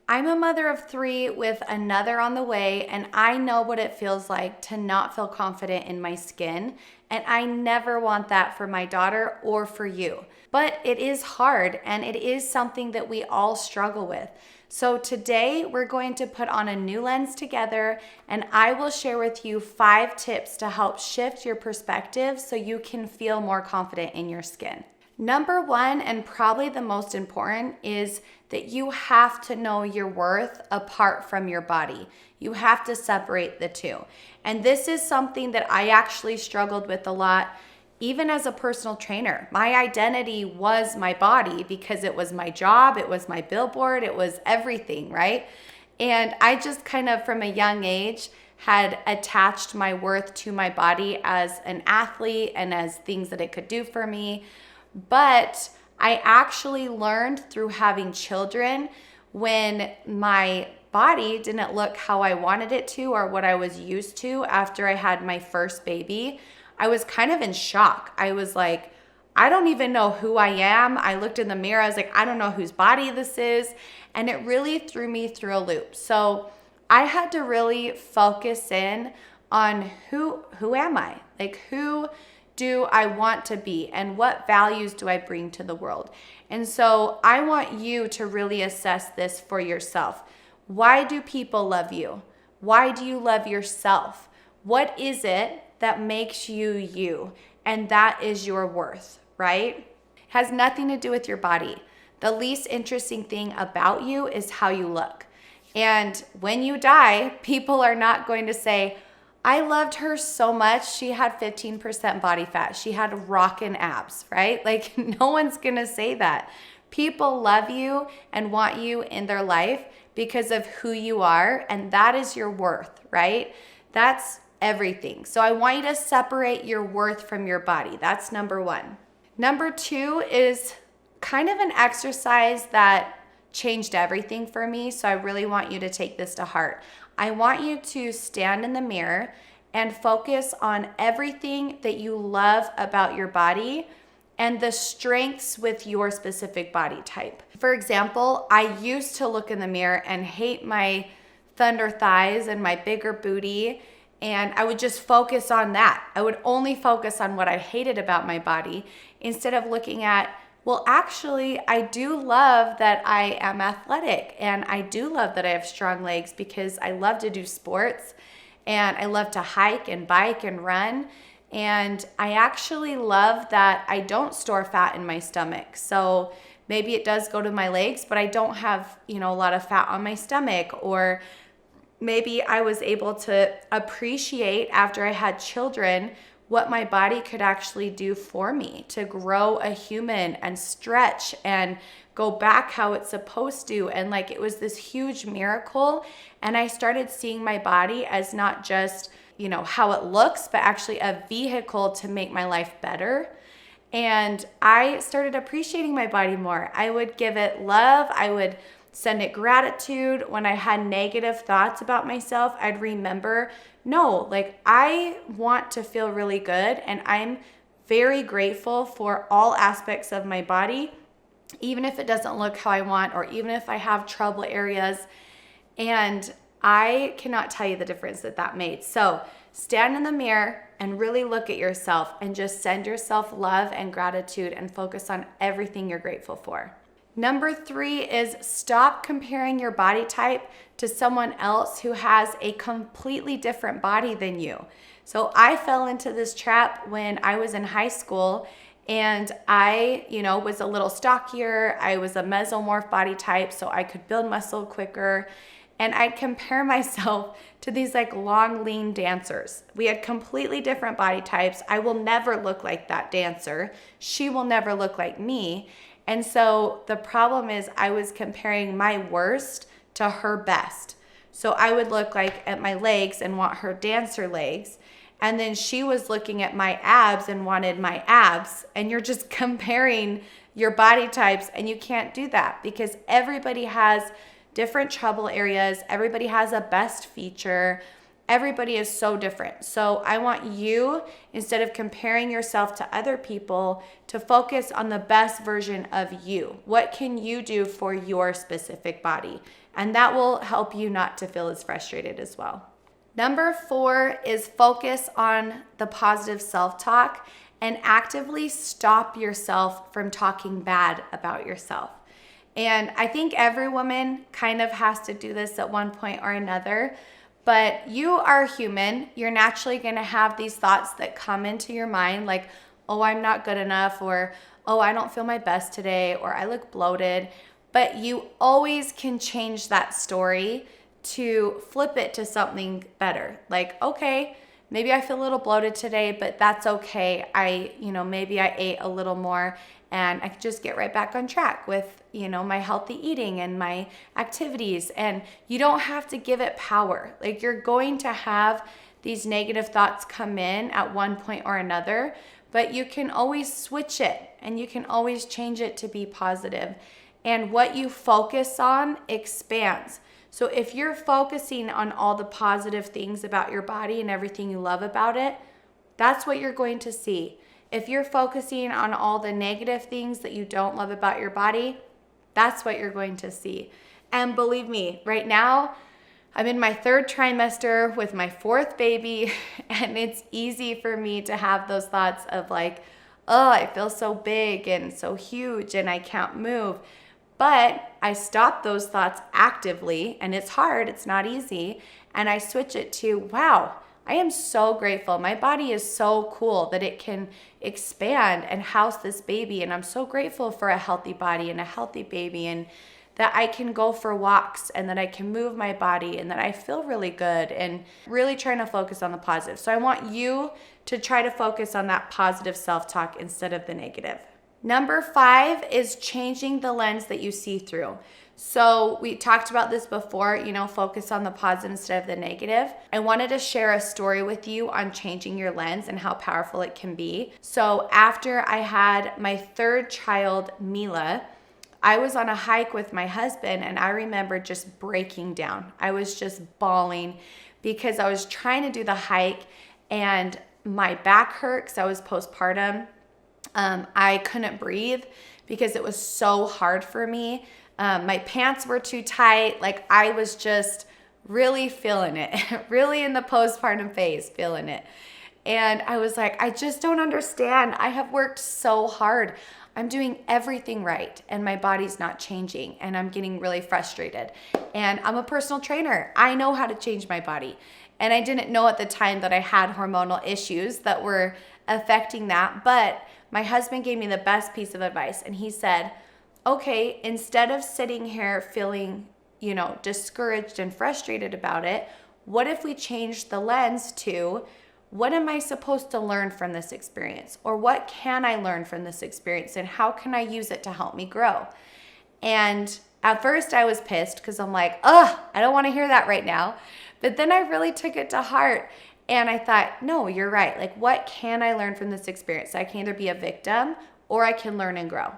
I'm a mother of 3 with another on the way, and I know what it feels like to not feel confident in my skin. And I never want that for my daughter or for you. But it is hard, and it is something that we all struggle with. So today we're going to put on a new lens together, and I will share with you 5 tips to help shift your perspective so you can feel more confident in your skin. Number 1, and probably the most important, is that you have to know your worth apart from your body. You have to separate the two. And this is something that I actually struggled with a lot, even as a personal trainer. My identity was my body because it was my job, it was my billboard, it was everything, right? And I just kind of from a young age had attached my worth to my body as an athlete and as things that it could do for me. But I actually learned through having children when my body didn't look how I wanted it to or what I was used to after I had my first baby. I was kind of in shock. I was like, I don't even know who I am. I looked in the mirror. I was like, I don't know whose body this is. And it really threw me through a loop. So I had to really focus in on who am I? Like, who do I want to be and what values do I bring to the world? And so I want you to really assess this for yourself. Why do people love you? Why do you love yourself? What is it that makes you you? And that is your worth, right? It has nothing to do with your body. The least interesting thing about you is how you look. And when you die, people are not going to say, I loved her so much. She had 15% body fat. She had rockin' abs, right? Like, no one's gonna say that. People love you and want you in their life because of who you are, and that is your worth, right? That's everything. So I want you to separate your worth from your body. That's number 1. Number 2 is kind of an exercise that changed everything for me. So I really want you to take this to heart. I want you to stand in the mirror and focus on everything that you love about your body and the strengths with your specific body type. For example, I used to look in the mirror and hate my thunder thighs and my bigger booty, and I would just focus on that. I would only focus on what I hated about my body instead of looking at, well, actually, I do love that I am athletic, and I do love that I have strong legs because I love to do sports, and I love to hike and bike and run, and I actually love that I don't store fat in my stomach. So maybe it does go to my legs, but I don't have, a lot of fat on my stomach. Or maybe I was able to appreciate after I had children what my body could actually do for me to grow a human and stretch and go back how it's supposed to. And like, it was this huge miracle. And I started seeing my body as not just, how it looks, but actually a vehicle to make my life better. And I started appreciating my body more. I would give it love. I would send it gratitude. When I had negative thoughts about myself, I'd remember, no, like, I want to feel really good, and I'm very grateful for all aspects of my body, even if it doesn't look how I want, or even if I have trouble areas. And I cannot tell you the difference that made. So stand in the mirror and really look at yourself and just send yourself love and gratitude and focus on everything you're grateful for. Number 3 is stop comparing your body type to someone else who has a completely different body than you. So I fell into this trap when I was in high school, and I, was a little stockier. I was a mesomorph body type, so I could build muscle quicker. And I'd compare myself to these like long, lean dancers. We had completely different body types. I will never look like that dancer. She will never look like me. And so the problem is I was comparing my worst to her best. So I would look like at my legs and want her dancer legs. And then she was looking at my abs and wanted my abs. And you're just comparing your body types, and you can't do that because everybody has different trouble areas. Everybody has a best feature. Everybody is so different. So I want you, instead of comparing yourself to other people, to focus on the best version of you. What can you do for your specific body? And that will help you not to feel as frustrated as well. Number 4 is focus on the positive self-talk and actively stop yourself from talking bad about yourself. And I think every woman kind of has to do this at one point or another, but you are human. You're naturally going to have these thoughts that come into your mind like, oh, I'm not good enough, or oh, I don't feel my best today, or I look bloated. But you always can change that story to flip it to something better. Like, okay, maybe I feel a little bloated today, but that's okay. Maybe I ate a little more and I can just get right back on track with, my healthy eating and my activities. And you don't have to give it power. Like, you're going to have these negative thoughts come in at one point or another, but you can always switch it and you can always change it to be positive. And what you focus on expands. So if you're focusing on all the positive things about your body and everything you love about it, that's what you're going to see. If you're focusing on all the negative things that you don't love about your body, that's what you're going to see. And believe me, right now, I'm in my 3rd trimester with my 4th baby, and it's easy for me to have those thoughts of like, oh, I feel so big and so huge and I can't move. But I stop those thoughts actively, and it's hard, it's not easy, and I switch it to, wow, I am so grateful. My body is so cool that it can expand and house this baby, and I'm so grateful for a healthy body and a healthy baby, and that I can go for walks and that I can move my body and that I feel really good, and really trying to focus on the positive. So I want you to try to focus on that positive self-talk instead of the negative. Number 5 is changing the lens that you see through. So we talked about this before, focus on the positive instead of the negative. I wanted to share a story with you on changing your lens and how powerful it can be. So after I had my 3rd child, Mila, I was on a hike with my husband, and I remember just breaking down. I was just bawling because I was trying to do the hike and my back hurt because I was postpartum. I couldn't breathe because it was so hard for me. My pants were too tight. Like, I was just really feeling it, really in the postpartum phase, feeling it. And I was like, I just don't understand. I have worked so hard. I'm doing everything right, and my body's not changing, and I'm getting really frustrated. And I'm a personal trainer. I know how to change my body. And I didn't know at the time that I had hormonal issues that were affecting that, but my husband gave me the best piece of advice, and he said, okay, instead of sitting here feeling, discouraged and frustrated about it, what if we change the lens to, what am I supposed to learn from this experience? Or what can I learn from this experience, and how can I use it to help me grow? And at first I was pissed because I'm like, I don't want to hear that right now. But then I really took it to heart. And I thought, no, you're right. Like, what can I learn from this experience? I can either be a victim or I can learn and grow.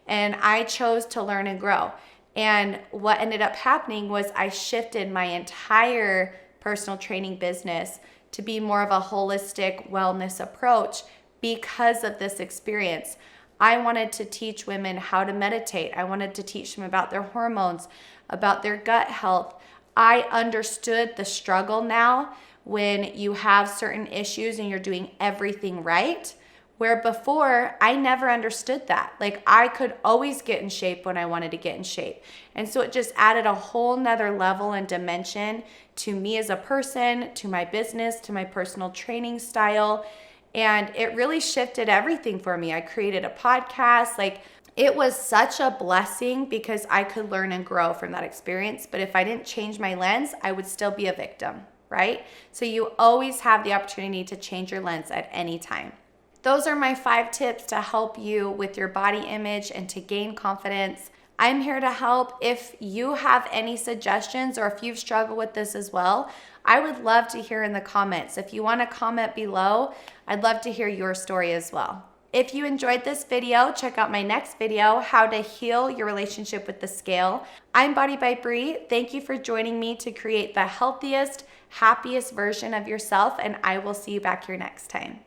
And I chose to learn and grow. And what ended up happening was I shifted my entire personal training business to be more of a holistic wellness approach because of this experience. I wanted to teach women how to meditate. I wanted to teach them about their hormones, about their gut health. I understood the struggle now when you have certain issues and you're doing everything right, where before I never understood that. Like, I could always get in shape when I wanted to get in shape. And so it just added a whole nother level and dimension to me as a person, to my business, to my personal training style. And it really shifted everything for me. I created a podcast. Like, it was such a blessing because I could learn and grow from that experience. But if I didn't change my lens, I would still be a victim, right? So you always have the opportunity to change your lens at any time. Those are my 5 tips to help you with your body image and to gain confidence. I'm here to help. If you have any suggestions or if you've struggled with this as well, I would love to hear in the comments. If you want to comment below, I'd love to hear your story as well. If you enjoyed this video, check out my next video, how to heal your relationship with the scale. I'm BodyByBree. Thank you for joining me to create the healthiest, happiest version of yourself, and I will see you back here next time.